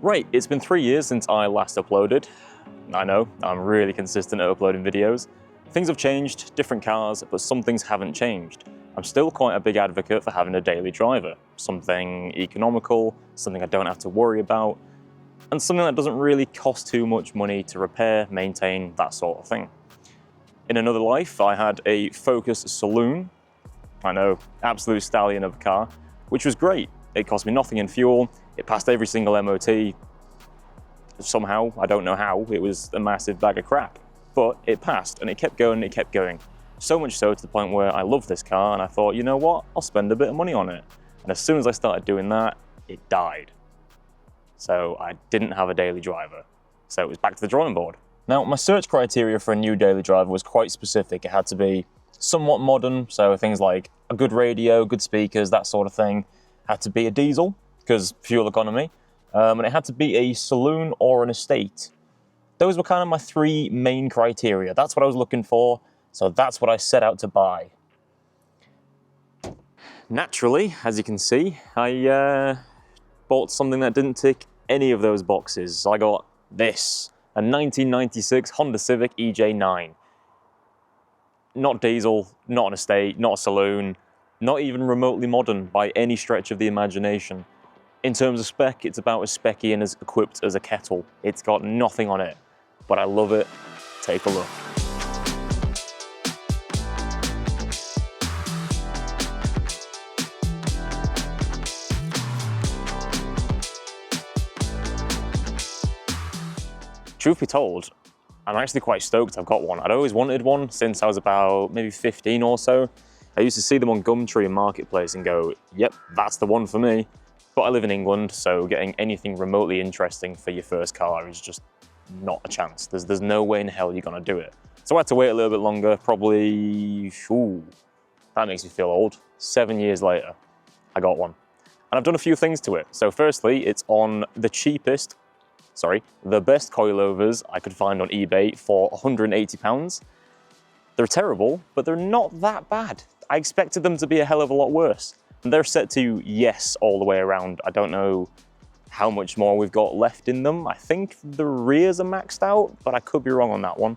Right, it's been 3 years since I last uploaded. I know, I'm really consistent at uploading videos. Things have changed, different cars, but some things haven't changed. I'm still quite a big advocate for having a daily driver. Something economical, something I don't have to worry about, and something that doesn't really cost too much money to repair, maintain, that sort of thing. In another life, I had a Focus Saloon. I know, absolute stallion of a car, which was great. It cost me nothing in fuel, it passed every single MOT. Somehow, I don't know how, it was a massive bag of crap. But it passed, and it kept going, and it kept going. So much so to the point where I loved this car, and I thought, you know what, I'll spend a bit of money on it. And as soon as I started doing that, it died. So I didn't have a daily driver. So it was back to the drawing board. Now, my search criteria for a new daily driver was quite specific. It had to be somewhat modern, so things like a good radio, good speakers, that sort of thing. Had to be a diesel, because fuel economy. And it had to be a saloon or an estate. Those were kind of my three main criteria. That's what I was looking for, so that's what I set out to buy. Naturally, as you can see, I bought something that didn't tick any of those boxes. So I got this, a 1996 Honda Civic EJ9. Not diesel, not an estate, not a saloon, not even remotely modern by any stretch of the imagination. In terms of spec, it's about as specky and as equipped as a kettle. It's got nothing on it, but I love it. Take a look. Truth be told, I'm actually quite stoked I've got one. I'd always wanted one since I was about maybe 15 or so. I used to see them on Gumtree and Marketplace and go, yep, that's the one for me. But I live in England, so getting anything remotely interesting for your first car is just not a chance. There's no way in hell you're gonna do it. So I had to wait a little bit longer, probably, that makes me feel old. 7 years later, I got one. And I've done a few things to it. So firstly, it's on the best coilovers I could find on eBay for £180. They're terrible, but they're not that bad. I expected them to be a hell of a lot worse. And they're set to yes all the way around. I don't know how much more we've got left in them. I think the rears are maxed out, but I could be wrong on that one.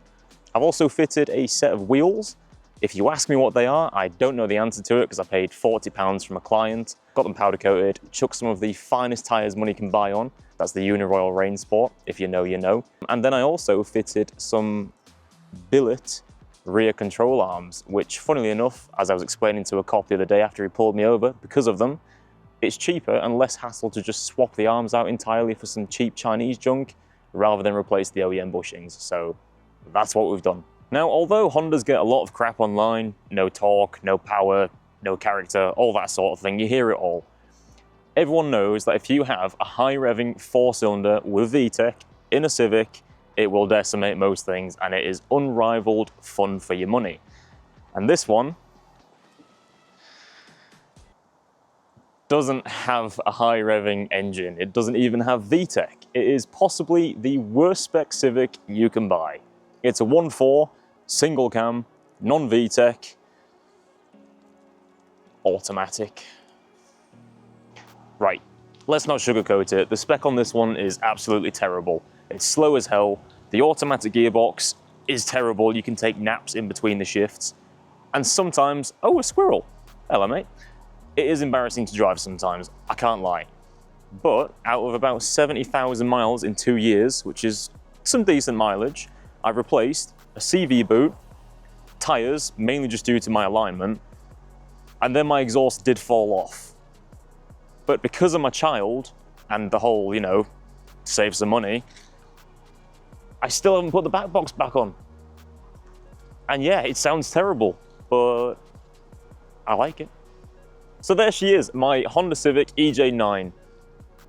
I've also fitted a set of wheels. If you ask me what they are, I don't know the answer to it because I paid £40 from a client, got them powder coated, chucked some of the finest tyres money can buy on. That's the Uniroyal Rain Sport, if you know, you know. And then I also fitted some billet rear control arms, which funnily enough, as I was explaining to a cop the other day after he pulled me over, because of them, it's cheaper and less hassle to just swap the arms out entirely for some cheap Chinese junk rather than replace the OEM bushings. So that's what we've done. Now, although Hondas get a lot of crap online, no torque, no power, no character, all that sort of thing, you hear it all. Everyone knows that if you have a high revving 4-cylinder with VTEC in a Civic, it will decimate most things, and it is unrivaled fun for your money. And this one doesn't have a high revving engine. It doesn't even have VTEC. It is possibly the worst spec Civic you can buy. It's a 1.4, single cam, non-VTEC, automatic. Right, let's not sugarcoat it. The spec on this one is absolutely terrible. It's slow as hell. The automatic gearbox is terrible. You can take naps in between the shifts. And sometimes, oh, a squirrel. Hello, mate. It is embarrassing to drive sometimes, I can't lie. But out of about 70,000 miles in 2 years, which is some decent mileage, I've replaced a CV boot, tires, mainly just due to my alignment, and then my exhaust did fall off. But because of my child and the whole, you know, save some money, I still haven't put the back box back on. And yeah, it sounds terrible, but I like it. So there she is, my Honda Civic EJ9.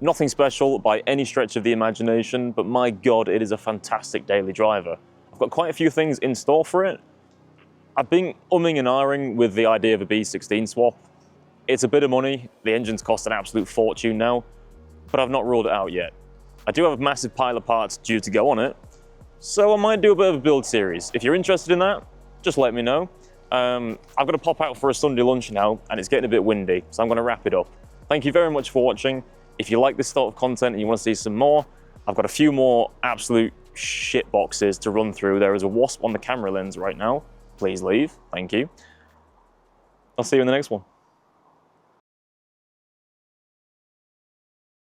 Nothing special by any stretch of the imagination, but my God, it is a fantastic daily driver. I've got quite a few things in store for it. I've been umming and ahhing with the idea of a B16 swap. It's a bit of money, the engine's cost an absolute fortune now, but I've not ruled it out yet. I do have a massive pile of parts due to go on it, so I might do a bit of a build series. If you're interested in that, just let me know. I've got to pop out for a Sunday lunch now, and it's getting a bit windy, so I'm going to wrap it up. Thank you very much for watching. If you like this sort of content and you want to see some more, I've got a few more absolute shit boxes to run through. There is a wasp on the camera lens right now. Please leave. Thank you. I'll see you in the next one.